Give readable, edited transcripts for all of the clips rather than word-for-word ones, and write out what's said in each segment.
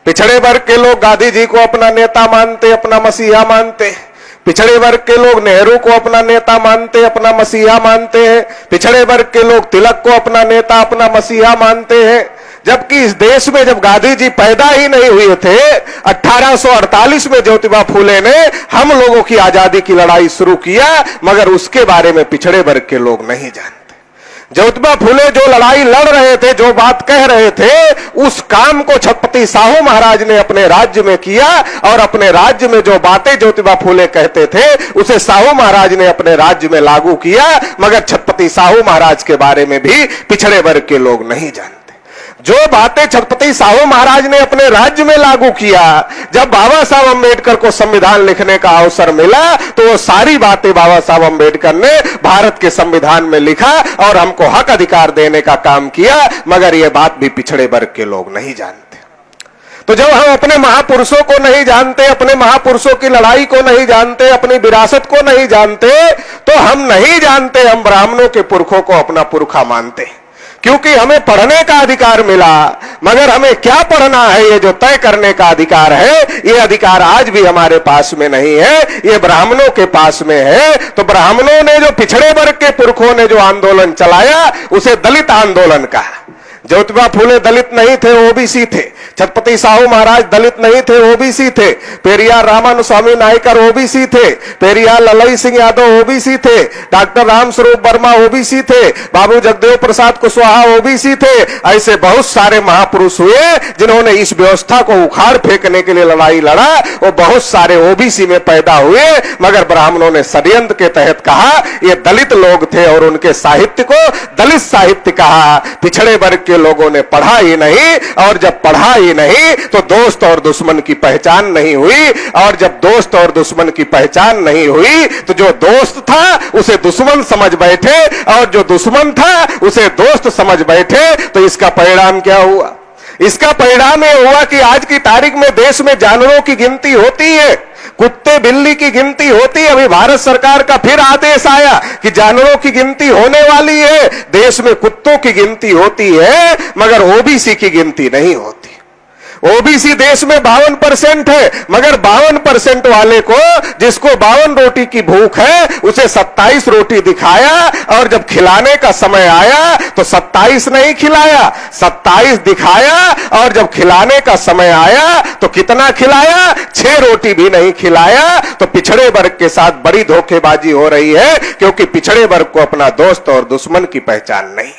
पिछड़े वर्ग के लोग गांधी जी को अपना नेता मानते, अपना मसीहा मानते। पिछड़े वर्ग के लोग नेहरू को अपना नेता मानते, अपना मसीहा मानते हैं। पिछड़े वर्ग के लोग तिलक को अपना नेता, अपना मसीहा मानते हैं। जबकि इस देश में जब गांधी जी पैदा ही नहीं हुए थे, 1848 में ज्योतिबा फूले ने हम लोगों की आजादी की लड़ाई शुरू किया, मगर उसके बारे में पिछड़े वर्ग के लोग नहीं जानते। ज्योतिबा फूले जो लड़ाई लड़ रहे थे, जो बात कह रहे थे, उस काम को छत्रपति साहू महाराज ने अपने राज्य में किया, और अपने राज्य में जो बातें ज्योतिबा फूले कहते थे उसे साहू महाराज ने अपने राज्य में लागू किया, मगर छत्रपति साहू महाराज के बारे में भी पिछड़े वर्ग के लोग नहीं जानते। जो बातें छत्रपति साहू महाराज ने अपने राज्य में लागू किया, जब बाबा साहब अंबेडकर को संविधान लिखने का अवसर मिला तो वो सारी बातें बाबा साहब अंबेडकर ने भारत के संविधान में लिखा और हमको हक अधिकार देने का काम किया, मगर ये बात भी पिछड़े वर्ग के लोग नहीं जानते। तो जब हम अपने महापुरुषों को नहीं जानते, अपने महापुरुषों की लड़ाई को नहीं जानते, अपनी विरासत को नहीं जानते, तो हम नहीं जानते हम ब्राह्मणों के पुरखों को अपना पुरखा मानते, क्योंकि हमें पढ़ने का अधिकार मिला, मगर हमें क्या पढ़ना है ये जो तय करने का अधिकार है, ये अधिकार आज भी हमारे पास में नहीं है, ये ब्राह्मणों के पास में है। तो ब्राह्मणों ने जो पिछड़े वर्ग के पुरखों ने जो आंदोलन चलाया उसे दलित आंदोलन कहा। ज्योतिबा फूले दलित नहीं थे, ओबीसी थे। छत्रपति साहू महाराज दलित नहीं थे, ओबीसी थे। पेरियार रामानुस्वामी नायकर ओबीसी थे। पेरियार ललई सिंह यादव ओबीसी थे। डॉक्टर रामस्वरूप वर्मा ओबीसी थे। बाबू जगदेव प्रसाद कुशवाहा ओबीसी थे। ऐसे बहुत सारे महापुरुष हुए जिन्होंने इस व्यवस्था को उखाड़ फेंकने के लिए लड़ाई लड़ा। वो बहुत सारे ओबीसी में पैदा हुए, मगर ब्राह्मणों ने षड्यंत्र के तहत कहा ये दलित लोग थे और उनके साहित्य को दलित साहित्य कहा। पिछड़े वर्ग के लोगों ने पढ़ा ही नहीं, और जब पढ़ा ही नहीं तो दोस्त और दुश्मन की पहचान नहीं हुई, और जब दोस्त और दुश्मन की पहचान नहीं हुई तो जो दोस्त था उसे दुश्मन समझ बैठे, और जो दुश्मन था उसे दोस्त समझ बैठे। तो इसका परिणाम क्या हुआ? इसका परिणाम यह हुआ कि आज की तारीख में देश में जानवरों की गिनती होती है, कुत्ते बिल्ली की गिनती होती। अभी भारत सरकार का फिर आदेश आया कि जानवरों की गिनती होने वाली है, देश में कुत्तों की गिनती होती है, मगर ओबीसी की गिनती नहीं होती। ओबीसी देश में 52% है, मगर 52% वाले को, जिसको 52 रोटी की भूख है, उसे 27 रोटी दिखाया, और जब खिलाने का समय आया तो 27 नहीं खिलाया, 27 दिखाया, और जब खिलाने का समय आया तो कितना खिलाया? 6 रोटी भी नहीं खिलाया। तो पिछड़े वर्ग के साथ बड़ी धोखेबाजी हो रही है, क्योंकि पिछड़े वर्ग को अपना दोस्त और दुश्मन की पहचान नहीं।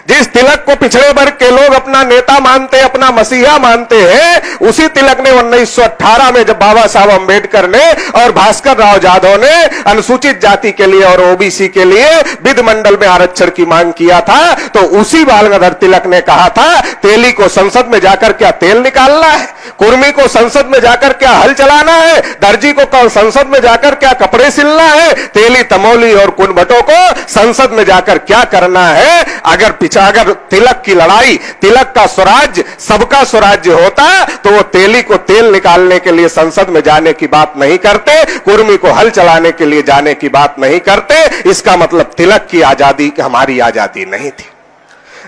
जिस तिलक को पिछड़े वर्ग के लोग अपना नेता मानते, अपना मसीहा मानते हैं, उसी तिलक ने 1918 में जब बाबा साहब अंबेडकर ने और भास्कर राव जाधव ने अनुसूचित जाति के लिए और ओबीसी के लिए विधि मंडल में आरक्षण की मांग किया था, तो उसी बाल गंगाधर तिलक ने कहा था तेली को संसद में जाकर क्या तेल निकालना है, कुर्मी को संसद में जाकर क्या हल चलाना है, दर्जी को संसद में जाकर क्या कपड़े सिलना है, तेली तमोली और कुनभटों को संसद में जाकर क्या करना है। अगर तिलक की लड़ाई, तिलक का स्वराज्य सबका स्वराज्य होता तो वो तेली को तेल निकालने के लिए संसद में जाने की बात नहीं करते, कुर्मी को हल चलाने के लिए जाने की बात नहीं करते। इसका मतलब तिलक की आजादी हमारी आजादी नहीं थी।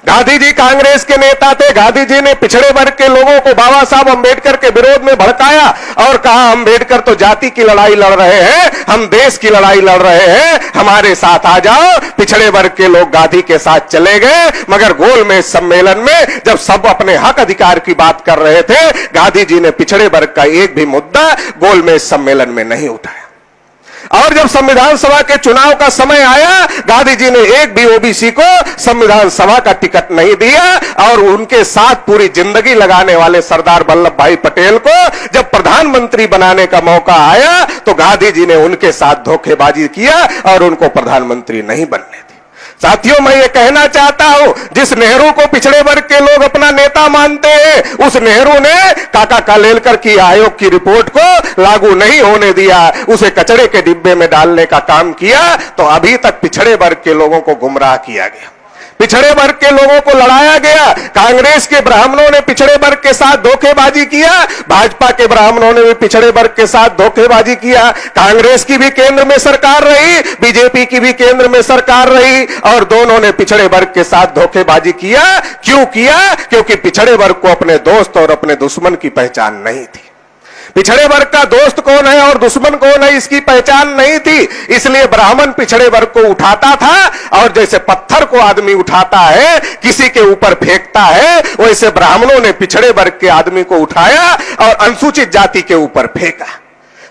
गांधी जी कांग्रेस के नेता थे। गांधी जी ने पिछड़े वर्ग के लोगों को बाबा साहब अंबेडकर के विरोध में भड़काया और कहा अंबेडकर तो जाति की लड़ाई लड़ रहे हैं, हम देश की लड़ाई लड़ रहे हैं, हमारे साथ आ जाओ। पिछड़े वर्ग के लोग गांधी के साथ चले गए, मगर गोलमेज सम्मेलन में जब सब अपने हक अधिकार की बात कर रहे थे, गांधी जी ने पिछड़े वर्ग का एक भी मुद्दा गोलमेज सम्मेलन में नहीं उठाया। और जब संविधान सभा के चुनाव का समय आया, गांधी जी ने एक भी ओबीसी को संविधान सभा का टिकट नहीं दिया, और उनके साथ पूरी जिंदगी लगाने वाले सरदार वल्लभ भाई पटेल को जब प्रधानमंत्री बनाने का मौका आया तो गांधी जी ने उनके साथ धोखेबाजी किया और उनको प्रधानमंत्री नहीं बनने दिया। साथियों, मैं ये कहना चाहता हूं, जिस नेहरू को पिछड़े वर्ग के लोग अपना नेता मानते हैं, उस नेहरू ने काका कालेलकर की आयोग की रिपोर्ट को लागू नहीं होने दिया, उसे कचरे के डिब्बे में डालने का काम किया। तो अभी तक पिछड़े वर्ग के लोगों को गुमराह किया गया। पिछड़े वर्ग के लोगों को लड़ाया गया। कांग्रेस के ब्राह्मणों ने पिछड़े वर्ग के साथ धोखेबाजी किया, भाजपा के ब्राह्मणों ने भी पिछड़े वर्ग के साथ धोखेबाजी किया। कांग्रेस की भी केंद्र में सरकार रही, बीजेपी की भी केंद्र में सरकार रही, और दोनों ने पिछड़े वर्ग के साथ धोखेबाजी किया। क्यों किया? क्योंकि पिछड़े वर्ग को अपने दोस्त और अपने दुश्मन की पहचान नहीं थी। पिछड़े वर्ग का दोस्त कौन है और दुश्मन कौन है, इसकी पहचान नहीं थी। इसलिए ब्राह्मण पिछड़े वर्ग को उठाता था, और जैसे पत्थर को आदमी उठाता है, किसी के ऊपर फेंकता है, वैसे ब्राह्मणों ने पिछड़े वर्ग के आदमी को उठाया और अनुसूचित जाति के ऊपर फेंका।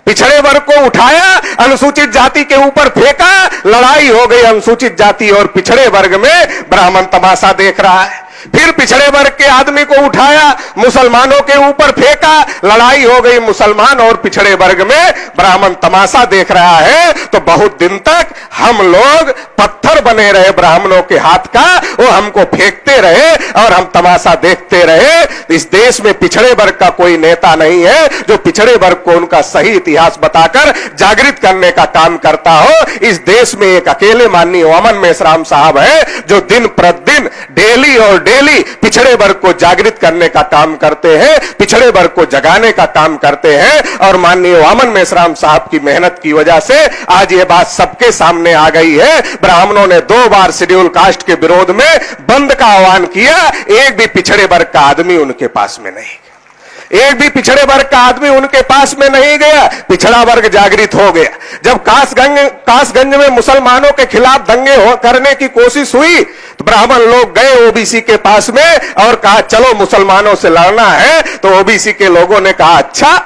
पिछड़े वर्ग को उठाया, अनुसूचित जाति के ऊपर फेंका, लड़ाई हो गई अनुसूचित जाति और पिछड़े वर्ग में। ब्राह्मण तमाशा देख रहा है। फिर पिछड़े वर्ग के आदमी को उठाया, मुसलमानों के ऊपर फेंका, लड़ाई हो गई मुसलमान और पिछड़े वर्ग में। ब्राह्मण तमाशा देख रहा है। तो बहुत दिन तक हम लोग पत्थर बने रहे ब्राह्मणों के हाथ का, वो हमको फेंकते रहे और हम तमाशा देखते रहे। इस देश में पिछड़े वर्ग का कोई नेता नहीं है जो पिछड़े वर्ग को उनका सही इतिहास बताकर जागृत करने का काम करता हो। इस देश में एक अकेले माननीय वामन मेश्राम साहब है जो दिन प्रतिदिन डेली और डेली पिछड़े वर्ग को जागृत करने का काम करते हैं, पिछड़े वर्ग को जगाने का काम करते हैं। और माननीय वामन मेश्राम साहब की मेहनत की वजह से आज ये बात सबके सामने आ गई है। ब्राह्मणों ने 2 बार शेड्यूल कास्ट के विरोध में बंद का आह्वान किया, एक भी पिछड़े वर्ग का आदमी उनके पास में नहीं, एक भी पिछड़े वर्ग का आदमी उनके पास में नहीं गया। पिछड़ा वर्ग जागृत हो गया। जब कासगंज में मुसलमानों के खिलाफ दंगे करने की कोशिश हुई तो ब्राह्मण लोग गए ओबीसी के पास में और कहा चलो मुसलमानों से लड़ना है। तो ओबीसी के लोगों ने कहा अच्छा,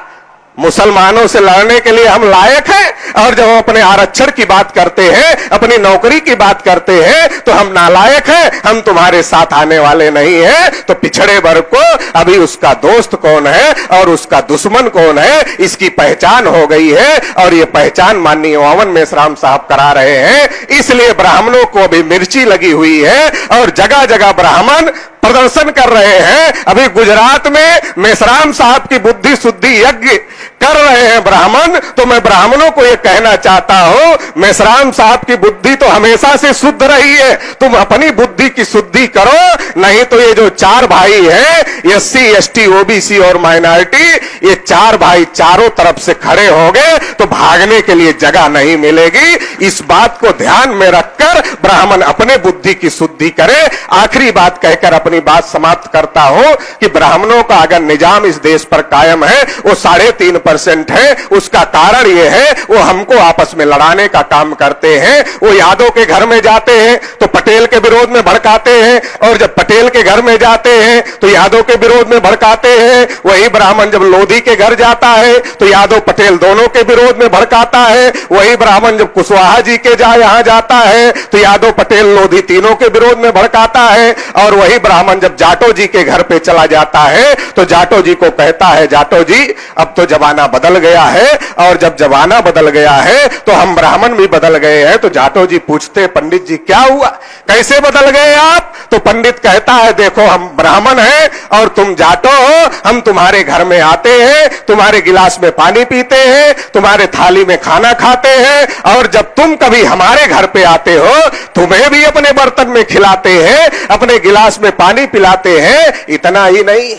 मुसलमानों से लड़ने के लिए हम लायक हैं, और जब हम अपने आरक्षण की बात करते हैं, अपनी नौकरी की बात करते हैं, तो हम नालायक हैं, हम तुम्हारे साथ आने वाले नहीं हैं। तो पिछड़े वर्ग को अभी उसका दोस्त कौन है और उसका दुश्मन कौन है, इसकी पहचान हो गई है। और ये पहचान माननीय वामन मेश्राम साहब करा रहे हैं। इसलिए ब्राह्मणों को अभी मिर्ची लगी हुई है और जगह जगह ब्राह्मण प्रदर्शन कर रहे हैं। अभी गुजरात में मेश्राम साहब की बुद्धि शुद्धि यज्ञ कर रहे हैं ब्राह्मण। तो मैं ब्राह्मणों को यह कहना चाहता हूं, मेश्राम साहब की बुद्धि तो हमेशा से शुद्ध रही है, तुम अपनी बुद्धि की शुद्धि करो। नहीं तो ये जो 4 भाई हैं, एससी एसटी ओबीसी और माइनॉरिटी, ये 4 भाई चारों तरफ से खड़े हो गए तो भागने के लिए जगह नहीं मिलेगी। इस बात को ध्यान में रखकर ब्राह्मण अपने बुद्धि की शुद्धि करे। आखिरी बात कहकर अपनी बात समाप्त करता हूं कि ब्राह्मणों का अगर निजाम इस देश पर कायम है वो 3.5% है। उसका कारण यह है वो हमको आपस में लड़ाने का काम करते हैं। वो यादव के घर में जाते हैं तो पटेल के विरोध में भड़काते हैं, और जब पटेल के घर में जाते हैं तो यादव के विरोध में भड़काते हैं। वही ब्राह्मण जब लोधी के घर जाता है तो यादव पटेल दोनों के विरोध में भड़काता है। वही ब्राह्मण जब कुशवाहा जी के यहां जाता है तो यादव पटेल लोधी तीनों के विरोध में भड़काता है। और वही ब्राह्मण जब जाटो जी के घर पे चला जाता है तो जाटो जी को कहता है, जाटो जी अब तो जमाना बदल गया है, और जब जमाना बदल गया है तो हम ब्राह्मण भी बदल गए हैं। तो जाटो जी पूछते, पंडित जी क्या हुआ, कैसे बदल गए आप? तो पंडित कहता है, देखो हम ब्राह्मण हैं और तुम जाटो हो, हम तुम्हारे घर में आते हैं, तुम्हारे गिलास में पानी पीते हैं, तुम्हारे थाली में खाना खाते हैं, और जब तुम कभी हमारे घर पे आते हो तुम्हें भी अपने बर्तन में खिलाते हैं, अपने गिलास में पानी पिलाते हैं। इतना ही नहीं,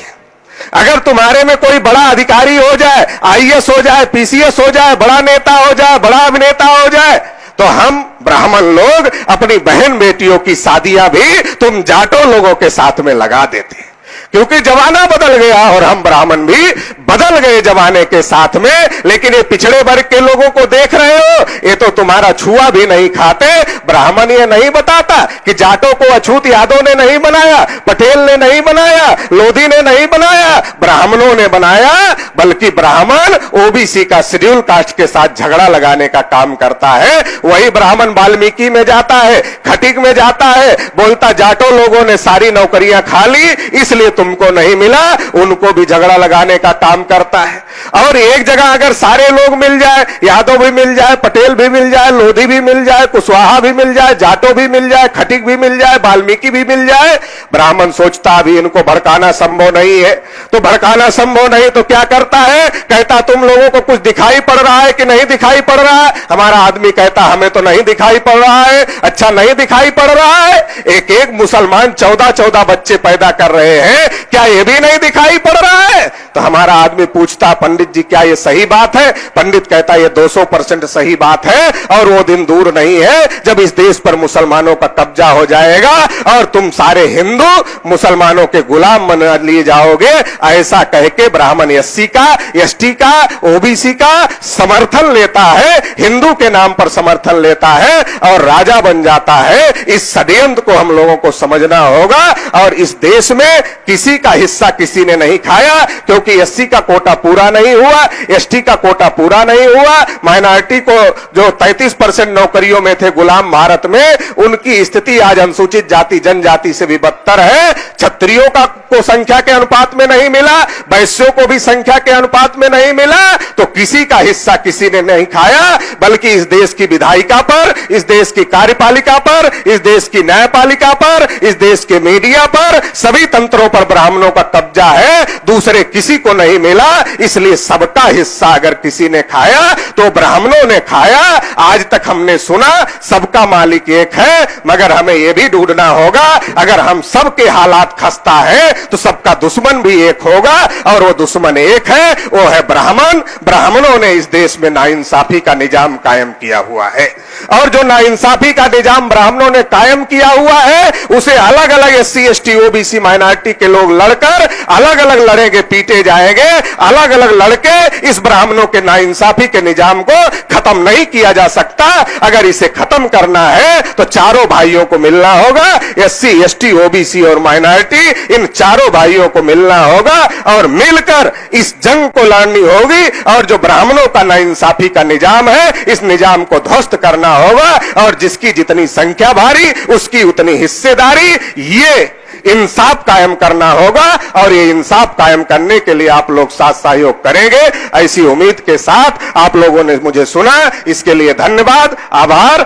अगर तुम्हारे में कोई बड़ा अधिकारी हो जाए, आईएएस हो जाए, पीसीएस हो जाए, बड़ा नेता हो जाए, बड़ा अभिनेता हो जाए, तो हम ब्राह्मण लोग अपनी बहन बेटियों की शादियां भी तुम जाटो लोगों के साथ में लगा देते हैं। क्योंकि जमाना बदल गया और हम ब्राह्मण भी बदल गए जमाने के साथ में। लेकिन ये पिछड़े वर्ग के लोगों को देख रहे हो, ये तो तुम्हारा छुआ भी नहीं खाते। ब्राह्मण ये नहीं बताता कि जाटों को अछूत यादव ने नहीं बनाया, पटेल ने नहीं बनाया, लोधी ने नहीं बनाया, ब्राह्मणों ने बनाया। बल्कि ब्राह्मण ओबीसी का शेड्यूल कास्ट के साथ झगड़ा लगाने का काम करता है। वही ब्राह्मण वाल्मीकि में जाता है, खटीक में जाता है, बोलता जाटो लोगों ने सारी नौकरियां खा ली इसलिए तुमको नहीं मिला, उनको भी झगड़ा लगाने का काम करता है। और एक जगह अगर सारे लोग मिल जाए, यादव भी मिल जाए, पटेल भी मिल जाए, लोधी भी मिल जाए, कुशवाहा भी मिल जाए, जाटो भी मिल जाए, खटीक भी मिल जाए, वाल्मीकि भी मिल जाए, ब्राह्मण सोचता अभी इनको भड़काना संभव नहीं है। तो भड़काना संभव नहीं तो क्या करता जाता है, कहता तुम लोगों को कुछ दिखाई पड़ रहा है कि नहीं दिखाई पड़ रहा है? हमारा आदमी कहता हमें तो नहीं दिखाई पड़ रहा है। अच्छा नहीं दिखाई पड़ रहा है? एक एक मुसलमान 14-14 बच्चे पैदा कर रहे हैं, क्या यह भी नहीं दिखाई पड़ रहा है? तो हमारा आदमी पूछता पंडित जी क्या यह सही बात है? पंडित कहता यह 200% सही बात है और वो दिन दूर नहीं है जब इस देश पर मुसलमानों का कब्जा हो जाएगा और तुम सारे हिंदू मुसलमानों के गुलाम बना लिए जाओगे। ऐसा कह के ब्राह्मण एससी का, एसटी का, ओबीसी का समर्थन लेता है, हिंदू के नाम पर समर्थन लेता है और राजा बन जाता है। इस षड्यंत्र को हम लोगों को समझना होगा और इस देश में किसी का हिस्सा किसी ने नहीं खाया, क्योंकि एससी का कोटा पूरा नहीं हुआ, एसटी का कोटा पूरा नहीं हुआ, माइनॉरिटी को जो 33% नौकरियों में थे गुलाम भारत में, उनकी स्थिति आज अनुसूचित जाति जनजाति से भी बदतर है। क्षत्रियों का को संख्या के अनुपात में नहीं मिला, वैश्यों को भी संख्या के अनुपात में नहीं मिला, तो किसी का हिस्सा किसी ने नहीं खाया, बल्कि इस देश की विधायिका पर, इस देश की कार्यपालिका पर, इस देश की न्यायपालिका पर, इस देश के मीडिया पर, सभी तंत्रों पर ब्राह्मणों का कब्जा है, दूसरे किसी को नहीं मिला। इसलिए सबका हिस्सा अगर किसी ने खाया तो ब्राह्मणों ने खाया। आज तक हमने सुना सबका मालिक एक है, मगर हमें यह भी ढूंढना होगा अगर हम सबके हालात खस्ता है तो सबका दुश्मन भी एक होगा और वो दुश्मन एक है, वो है ब्राह्मण। ब्राह्मणों ने इस देश में नाइंसाफी का निजाम कायम किया हुआ है और जो नाइंसाफी का निजाम ब्राह्मणों ने कायम किया हुआ है उसे अलग अलग एससी, एसटी, ओबीसी, माइनॉरिटी के लोग लड़कर अलग अलग लड़ेंगे, पीटे जाएंगे, अलग अलग लड़के इस ब्राह्मणों के नाइंसाफी के निजाम को खत्म नहीं किया जा सकता। अगर इसे खत्म करना है तो चारों भाइयों को मिलना होगा, एससी, एसटी, ओबीसी और माइनॉरिटी, इन चारों भाइयों को मिलना होगा और मिलकर इस जंग को लड़नी होगी और जो ब्राह्मणों का नाइंसाफी का निजाम है इस निजाम को ध्वस्त करना होगा और जिसकी जितनी संख्या भारी उसकी उतनी हिस्सेदारी, ये इंसाफ कायम करना होगा और ये इंसाफ कायम करने के लिए आप लोग साथ सहयोग करेंगे, ऐसी उम्मीद के साथ आप लोगों ने मुझे सुना, इसके लिए धन्यवाद, आभार।